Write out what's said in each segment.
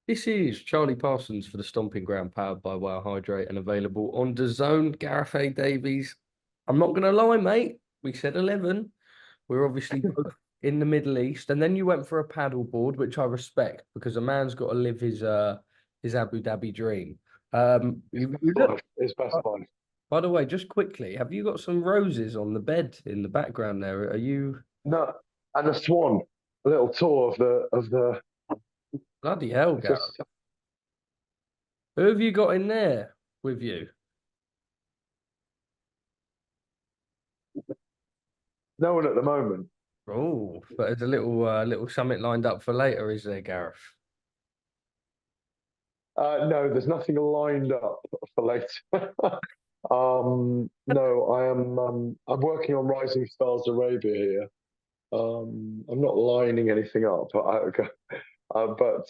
This is Charlie Parsons for the Stomping Ground, powered by Wow Hydrate and available on DAZN. Gareth A Davies. I'm not going to lie, mate. We said 11. We're obviously both in the Middle East, and then you went for a paddle board, which I respect because a man's got to live his Abu Dhabi dream. His best You look. life. His best life. By the way, just quickly, have you got some roses on the bed in the background there? Are you No, and a swan. A little tour of the. bloody hell, It's Gareth? just Who have you got in there with you? no one at the moment. Oh, but there's a little summit lined up for later, is there, Gareth? No, there's nothing lined up for later. No, I am. I'm working on Rising Stars Arabia here. I'm not lining anything up, but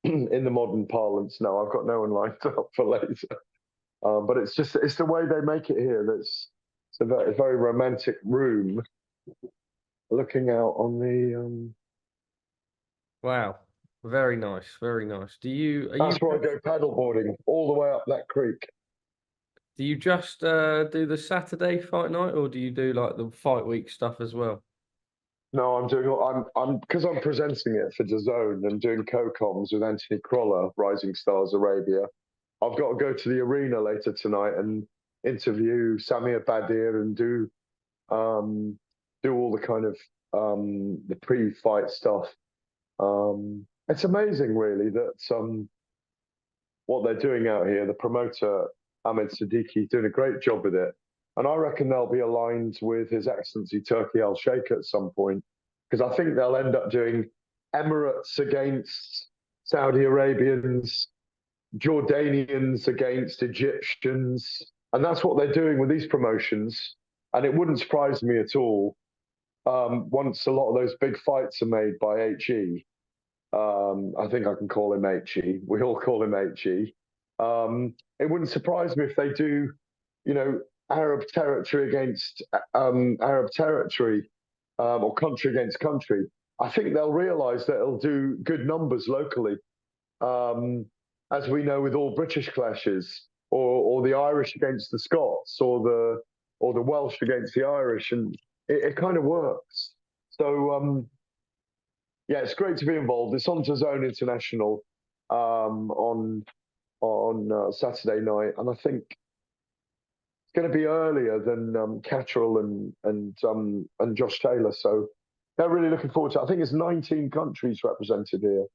in the modern parlance, no, I've got no one lined up for later. But it's the way they make it here. It's a very romantic room looking out on the. Wow, very nice, very nice. That's where I go paddleboarding all the way up that creek. do you just do the Saturday fight night, or do you do like the fight week stuff as well? No, I'm doing. I'm because I'm presenting it for DAZN and doing co-coms with Anthony Croller, Rising Stars Arabia. I've got to go to the arena later tonight and interview Samir Badir and um, do all the kind of the pre-fight stuff. It's amazing, really, that what they're doing out here. The promoter Ahmed Siddiqui doing a great job with it, and I reckon they'll be aligned with His Excellency Turkey Al Sheikh at some point because I think they'll end up doing Emirates against Saudi Arabians, Jordanians against Egyptians, and that's what they're doing with these promotions. And it wouldn't surprise me at all once a lot of those big fights are made by HE. I think I can call him HE. We all call him HE. It wouldn't surprise me if they do, you know, Arab territory against Arab territory or country against country. I think they'll realise that it'll do good numbers locally, um, as we know with all British clashes, or the Irish against the Scots, or the Welsh against the Irish, and it kind of works. So yeah, it's great to be involved. It's on to Zone International on Saturday night, and I think it's going to be earlier than Catterall and Josh Taylor. So they're really looking forward to it. I think it's 19 countries represented here.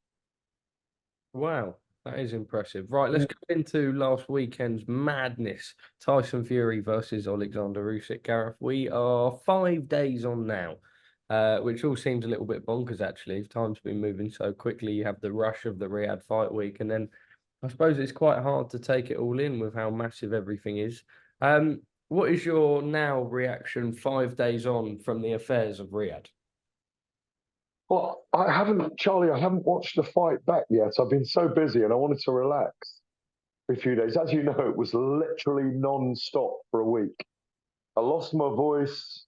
Wow, that is impressive. Right, let's go into last weekend's madness. Tyson Fury versus Oleksandr Usyk. Gareth, we are 5 days on now, which all seems a little bit bonkers actually. Time's been moving so quickly. You have the rush of the Riyadh fight week, and then I suppose it's quite hard to take it all in with how massive everything is. What is your now reaction 5 days on from the affairs of Riyadh? Well, I haven't, Charlie. I haven't watched the fight back yet. I've been so busy, and I wanted to relax for a few days. As you know, it was literally non-stop for a week. I lost my voice.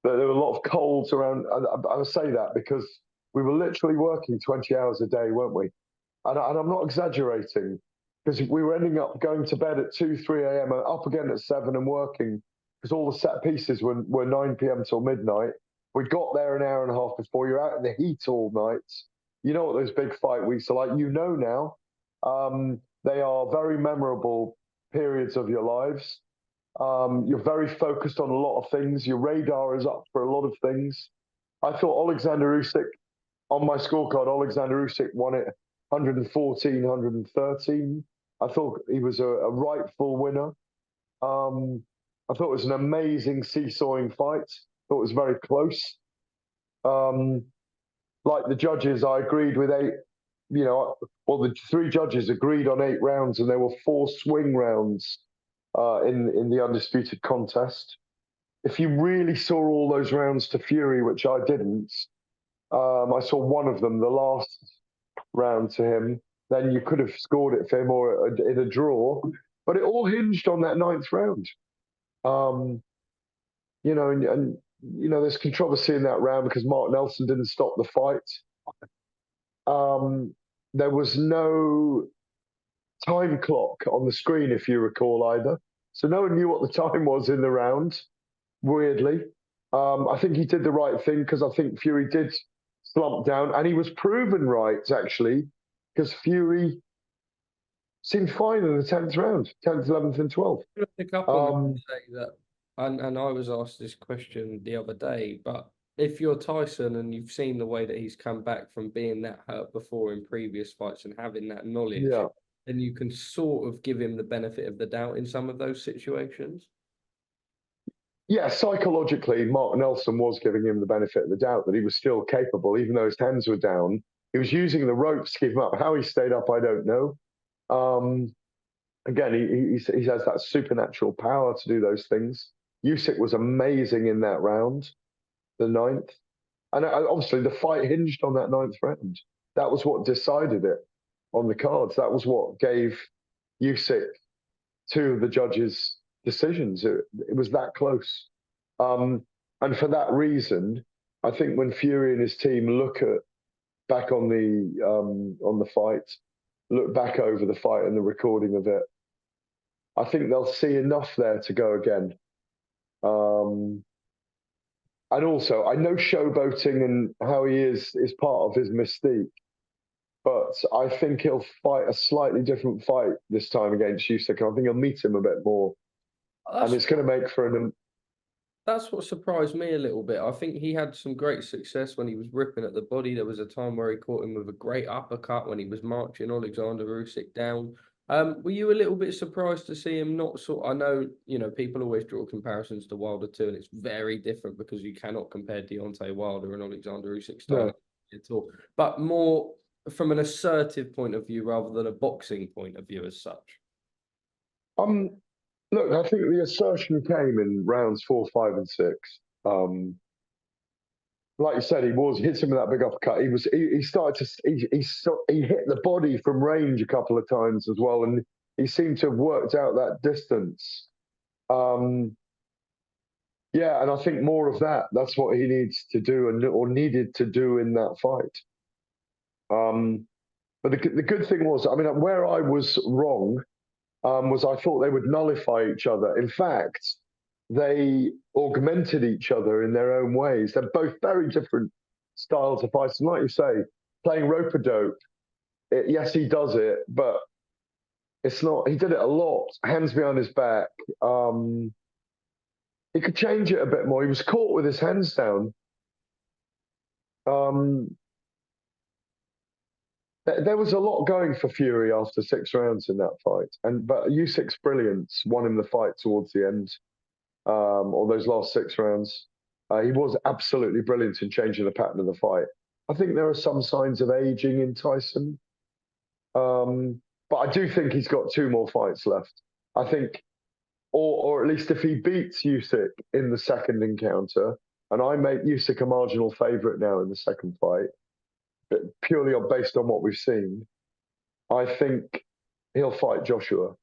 There were a lot of colds around. I say that because we were literally working 20 hours a day, weren't we? And I'm not exaggerating because we were ending up going to bed at 2, 3 a.m., up again at 7 and working because all the set pieces were 9 p.m. till midnight. We got there an hour and a half before. You're out in the heat all night. You know what those big fight weeks are like. You know now. They are very memorable periods of your lives. You're very focused on a lot of things. Your radar is up for a lot of things. I thought Oleksandr Usyk, on my scorecard, Oleksandr Usyk won it 114, 113. I thought he was a rightful winner. I thought it was an amazing seesawing fight. I thought it was very close. Um, like the judges, I agreed with eight. Well, the three judges agreed on 8 rounds, and there were four swing rounds in the undisputed contest. If you really saw all those rounds to Fury, which I didn't, I saw one of them, the last round to him. Then you could have scored it for him or in a draw, but it all hinged on that ninth round. Um, and there's controversy in that round because Mark Nelson didn't stop the fight. there was no time clock on the screen, if you recall, either. So no one knew what the time was in the round, weirdly. I think he did the right thing because I think Fury did slump down, and he was proven right, actually, because Fury seemed fine in the 10th round, 10th, 11th, and 12th. To pick up on that and say that, and I was asked this question the other day, but if you're Tyson and you've seen the way that he's come back from being that hurt before in previous fights and having that knowledge, Yeah. then you can sort of give him the benefit of the doubt in some of those situations. Yeah, psychologically, Mark Nelson was giving him the benefit of the doubt that he was still capable, even though his hands were down. He was using the ropes to keep him up. How he stayed up, I don't know. Again, he has that supernatural power to do those things. Usyk was amazing in that round, the ninth. And obviously, the fight hinged on that ninth round. That was what decided it on the cards. That was what gave Usyk two of the judges' decisions. It was that close. And for that reason, I think when Fury and his team look at back on the fight, look back over the fight and the recording of it, I think they'll see enough there to go again. And also, I know showboating and how he is part of his mystique, but I think he'll fight a slightly different fight this time against Usyk. I think he'll meet him a bit more, and it's going to make for an. That's what surprised me a little bit. I think he had some great success when he was ripping at the body. There was a time where he caught him with a great uppercut when he was marching Oleksandr Usyk down. Were you a little bit surprised to see him not sort? I know, people always draw comparisons to Wilder too, and it's very different because you cannot compare Deontay Wilder and Oleksandr Usyk style No. at all. But more from an assertive point of view rather than a boxing point of view as such. Look, I think the assertion came in rounds 4, 5, and 6. Like you said, hit him with that big uppercut. He started to he hit the body from range a couple of times as well, and he seemed to have worked out that distance. Yeah, and I think more of that. That's what he needs to do, or needed to do in that fight. But the good thing was, I mean, where I was wrong was I thought they would nullify each other. In fact, they augmented each other in their own ways. They're both very different styles of fighting. Like you say, playing rope-a-dope, yes, he does it, but it's not. He did it a lot, hands behind his back. He could change it a bit more. He was caught with his hands down. There was a lot going for Fury after 6 rounds in that fight, but Usyk's brilliance won him the fight towards the end, or those last 6 rounds. He was absolutely brilliant in changing the pattern of the fight. I think there are some signs of aging in Tyson, but I do think he's got 2 more fights left. I think, or at least if he beats Usyk in the second encounter, and I make Usyk a marginal favourite now in the second fight, purely based on what we've seen, I think he'll fight Joshua.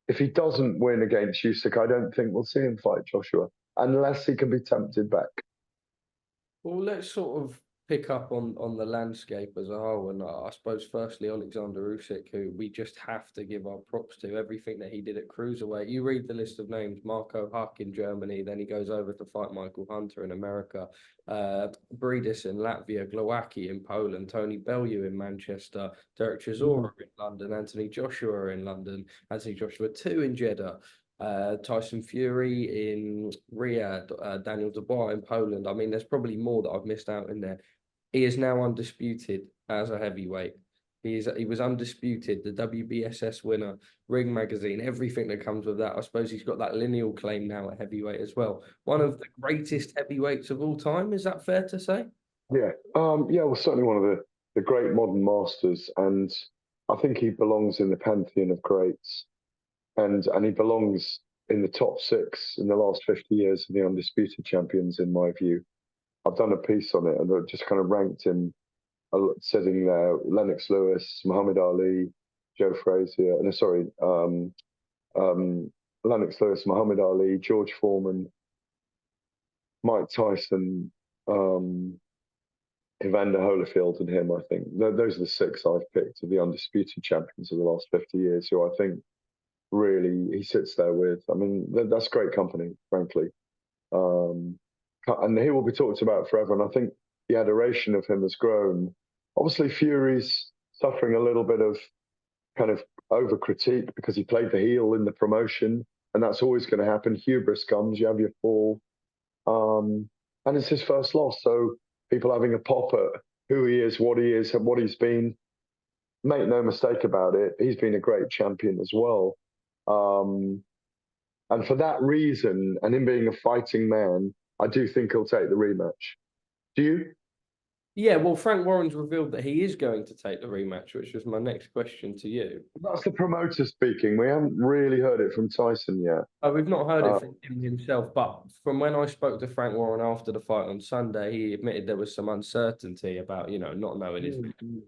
If he doesn't win against Usyk, I don't think we'll see him fight Joshua, unless he can be tempted back. Well, let's sort of pick up on the landscape as a whole. And I suppose, firstly, Oleksandr Usyk, who we just have to give our props to. Everything that he did at cruiserweight. You read the list of names: Marco Huck in Germany, then he goes over to fight Michael Hunter in America, Bridis in Latvia, Glowacki in Poland, Tony Bellew in Manchester, Derek Chisora in London, Anthony Joshua in London, Anthony Joshua 2 in Jeddah. Tyson Fury in Riyadh, Daniel Dubois in Poland. I mean, there's probably more that I've missed out in there. He is now undisputed as a heavyweight. He was undisputed, the WBSS winner, Ring Magazine, everything that comes with that. I suppose he's got that lineal claim now at heavyweight as well. One of the greatest heavyweights of all time. Is that fair to say? Yeah, well, certainly one of the great modern masters, and I think he belongs in the pantheon of greats. And he belongs in the top 6 in the last 50 years of the undisputed champions, in my view. I've done a piece on it, and I just kind of ranked him sitting there: Lennox Lewis, Muhammad Ali, Joe Frazier, Lennox Lewis, Muhammad Ali, George Foreman, Mike Tyson, Evander Holyfield and him. I think those are the six I've picked of the undisputed champions of the last 50 years, who I think really he sits there with. I mean, that's great company, frankly. And he will be talked about forever. And I think the adoration of him has grown. Obviously, Fury's suffering a little bit of kind of over critique because he played the heel in the promotion, and that's always going to happen. Hubris comes, you have your fall, and it's his first loss. So people having a pop at who he is, and what he's been. Make no mistake about it, he's been a great champion as well. And for that reason, and him being a fighting man, I do think he'll take the rematch. Do you? Yeah, well, Frank Warren's revealed that he is going to take the rematch, which was my next question to you. That's the promoter speaking. We haven't really heard it from Tyson yet. Oh, we've not heard it from him himself, but from when I spoke to Frank Warren after the fight on Sunday, he admitted there was some uncertainty about, not knowing his moving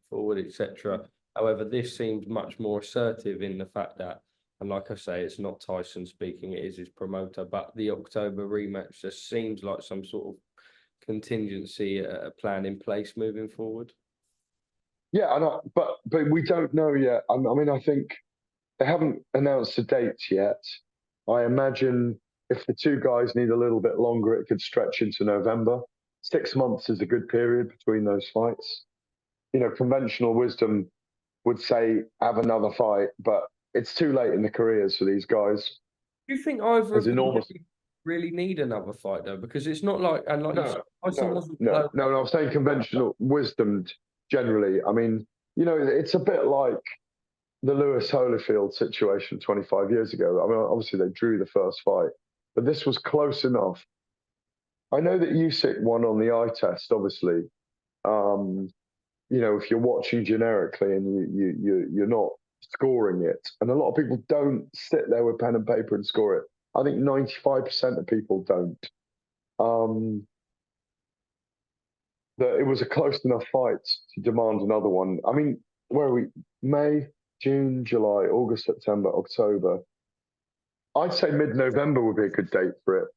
forward, etc. However, this seems much more assertive in the fact that, and like I say, it's not Tyson speaking, it is his promoter, but the October rematch just seems like some sort of contingency plan in place moving forward. Yeah, but we don't know yet. I mean, I think they haven't announced a date yet. I imagine if the two guys need a little bit longer, it could stretch into November. 6 months is a good period between those fights. Conventional wisdom would say have another fight, but it's too late in the careers for these guys. Do you think either of them enormous. really need another fight though? Because it's not like, and like no, I'm saying conventional wisdom generally. I mean, it's a bit like the Lewis Holyfield situation 25 years ago. I mean, obviously they drew the first fight, but this was close enough. I know that Usyk won on the eye test, obviously. If you're watching generically and you're not scoring it, and a lot of people don't sit there with pen and paper and score it. I think 95% of people don't. That it was a close enough fight to demand another one. I mean, where are we? May, June, July, August, September, October. I'd say mid-November would be a good date for it.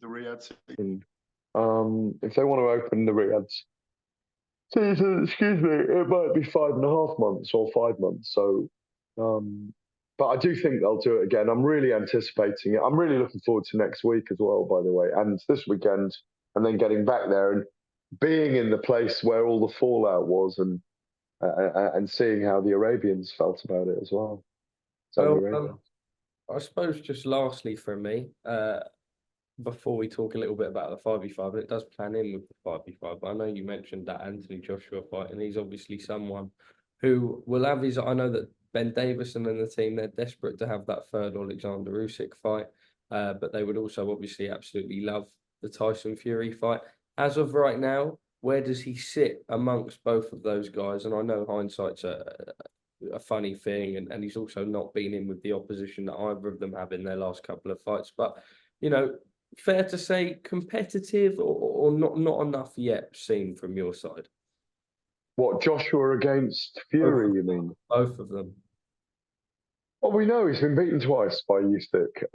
The Riyadh season. If they want to open the Riyadh season, excuse me, it might be 5.5 months or 5 months. So, but I do think they'll do it again. I'm really anticipating it. I'm really looking forward to next week as well, by the way, and this weekend, and then getting back there and being in the place where all the fallout was, and seeing how the Arabians felt about it as well. Well, I suppose just lastly from me, before we talk a little bit about the 5v5, and it does plan in with the 5v5, but I know you mentioned that Anthony Joshua fight, and he's obviously someone who will have his, I know that Ben Davison and the team, they're desperate to have that third Oleksandr Usyk fight, but they would also obviously absolutely love the Tyson Fury fight. As of right now, where does he sit amongst both of those guys? And I know hindsight's a funny thing, and he's also not been in with the opposition that either of them have in their last couple of fights. But, fair to say competitive or not enough yet seen from your side? What, Joshua against Fury, you mean? Both of them. Well, we know he's been beaten twice by Usyk.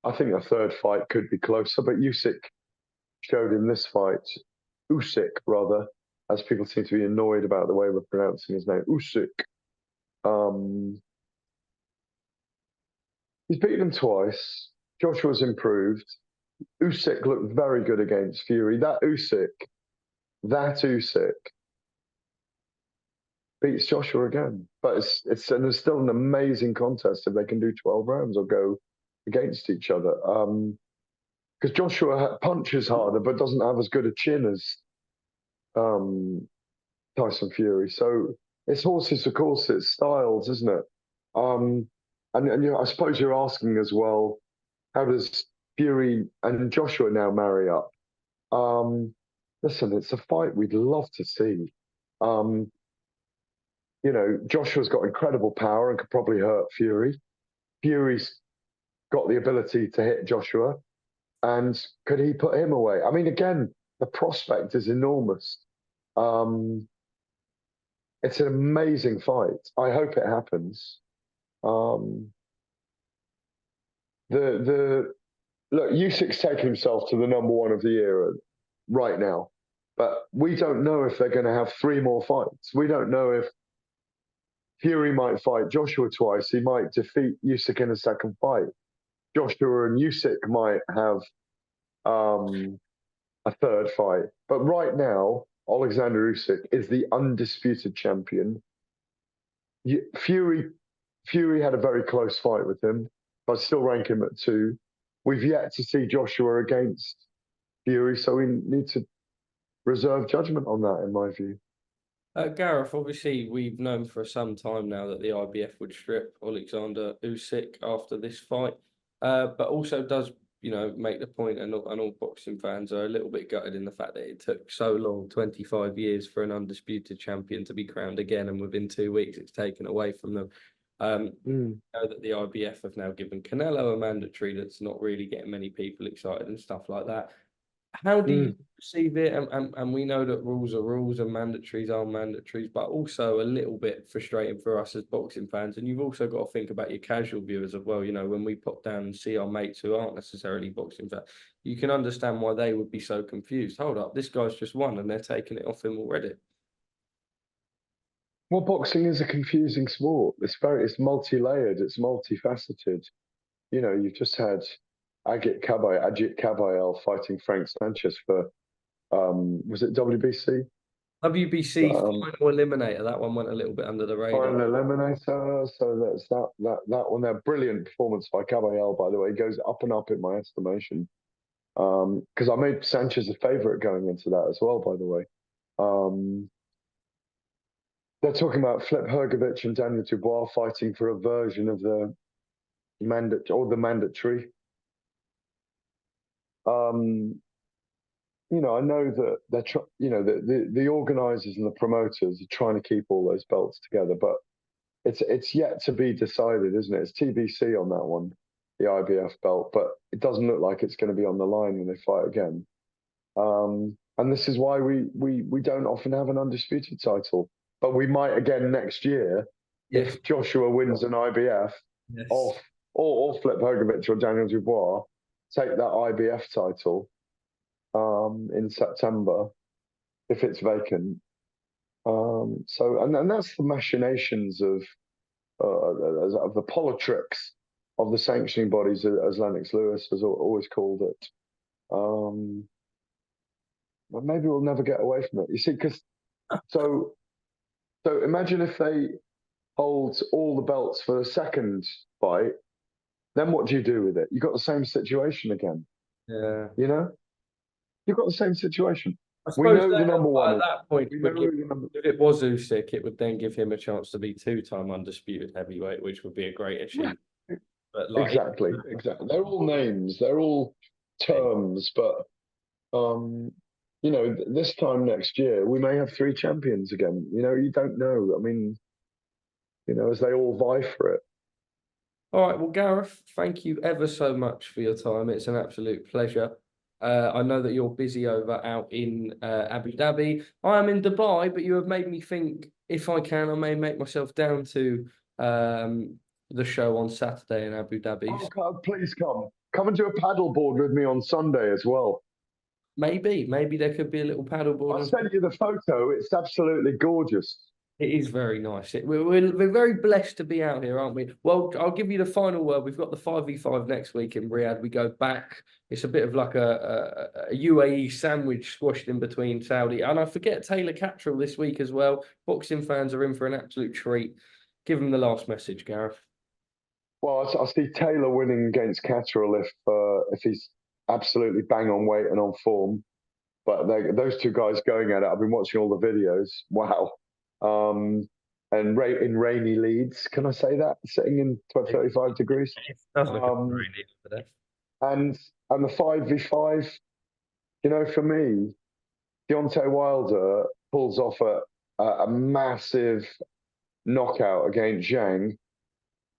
I think a third fight could be closer, but Usyk showed in this fight, Usyk rather, as people seem to be annoyed about the way we're pronouncing his name, Usyk. He's beaten him twice. Joshua's improved. Usyk looked very good against Fury. That Usyk beats Joshua again. But it's still an amazing contest if they can do 12 rounds or go against each other. Because Joshua punches harder but doesn't have as good a chin as Tyson Fury. So it's horses for courses, styles, isn't it? And I suppose you're asking as well, how does Fury and Joshua now marry up? Listen, it's a fight we'd love to see. Joshua's got incredible power and could probably hurt Fury. Fury's got the ability to hit Joshua, and could he put him away? I mean, again, the prospect is enormous. It's an amazing fight. I hope it happens. Look, Usyk's taken himself to the number one of the era right now. But we don't know if they're going to have 3 more fights. We don't know if Fury might fight Joshua twice. He might defeat Usyk in a second fight. Joshua and Usyk might have a third fight. But right now, Oleksandr Usyk is the undisputed champion. Fury had a very close fight with him. I still rank him at 2. We've yet to see Joshua against Fury, so we need to reserve judgment on that, in my view. Gareth, obviously, we've known for some time now that the IBF would strip Oleksandr Usyk after this fight, but also does, make the point, and all boxing fans are a little bit gutted in the fact that it took so long, 25 years, for an undisputed champion to be crowned again, and within 2 weeks it's taken away from them. Know that the IBF have now given Canelo a mandatory that's not really getting many people excited and stuff like that. How do you perceive it? And we know that rules are rules and mandatories are mandatories, but also a little bit frustrating for us as boxing fans. And you've also got to think about your casual viewers as well. When we pop down and see our mates who aren't necessarily boxing fans, you can understand why they would be so confused. Hold up, this guy's just won and they're taking it off him already. Well, boxing is a confusing sport. It's multi-layered. It's multifaceted. You've just had Agit Kabayel fighting Frank Sanchez for, was it WBC? WBC final eliminator. That one went a little bit under the radar. Final eliminator. So that's that one there. Brilliant performance by Kabayel, by the way. He goes up and up in my estimation. Because I made Sanchez a favourite going into that as well, by the way. They're talking about Flip Hrgovic and Daniel Dubois fighting for a version of the mandatory. I know that they're the organisers and the promoters are trying to keep all those belts together, but it's yet to be decided, isn't it? It's TBC on that one, the IBF belt, but it doesn't look like it's going to be on the line when they fight again. And this is why we don't often have an undisputed title. But we might again next year if Joshua wins an IBF off, or Flip Hrgovic or Daniel Dubois take that IBF title in September if it's vacant. And that's the machinations of the politics of the sanctioning bodies, as Lennox Lewis has always called it. But maybe we'll never get away from it. You see, because So imagine if they hold all the belts for the second fight, then what do you do with it? You've got the same situation again. Yeah. You've got the same situation. We know the number one. At that point, if it was Usyk, it would then give him a chance to be 2-time undisputed heavyweight, which would be a great achievement. Yeah. But exactly. They're all names, they're all terms, but this time next year, we may have 3 champions again. You don't know. I mean, as they all vie for it. All right. Well, Gareth, thank you ever so much for your time. It's an absolute pleasure. I know that you're busy over out in Abu Dhabi. I am in Dubai, but you have made me think, if I can, I may make myself down to the show on Saturday in Abu Dhabi. Oh, God, please come. Come and do a paddleboard with me on Sunday as well. Maybe there could be a little paddleboard. I'll send you the photo. It's absolutely gorgeous. It is very nice. We're very blessed to be out here, aren't we? Well, I'll give you the final word. We've got the 5v5 next week in Riyadh. We go back. It's a bit of like a UAE sandwich squashed in between Saudi. And I forget Taylor Catterall this week as well. Boxing fans are in for an absolute treat. Give them the last message, Gareth. Well, I see Taylor winning against Catteral if he's absolutely bang on weight and on form. But those 2 guys going at it, I've been watching all the videos. Wow. And in rainy Leeds, can I say that? Sitting in 35 degrees. And the 5v5, for me, Deontay Wilder pulls off a massive knockout against Zhang.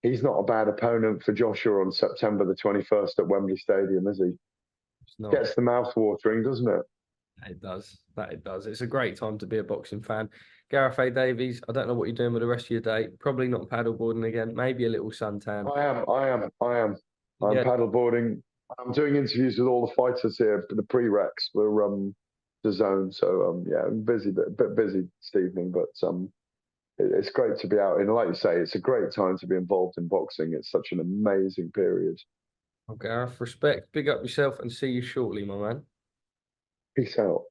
He's not a bad opponent for Joshua on September the 21st at Wembley Stadium, is he? Gets the mouth watering, doesn't it? It does. It does. It's a great time to be a boxing fan. Gareth A Davies, I don't know what you're doing with the rest of your day. Probably not paddleboarding again. Maybe a little suntan. I am. I'm paddleboarding. I'm doing interviews with all the fighters here for the pre-recs. DAZN. So yeah, I'm busy, bit busy this evening, but it's great to be out. And like you say, it's a great time to be involved in boxing. It's such an amazing period. Well, Gareth, respect, big up yourself, and see you shortly, my man. Peace out.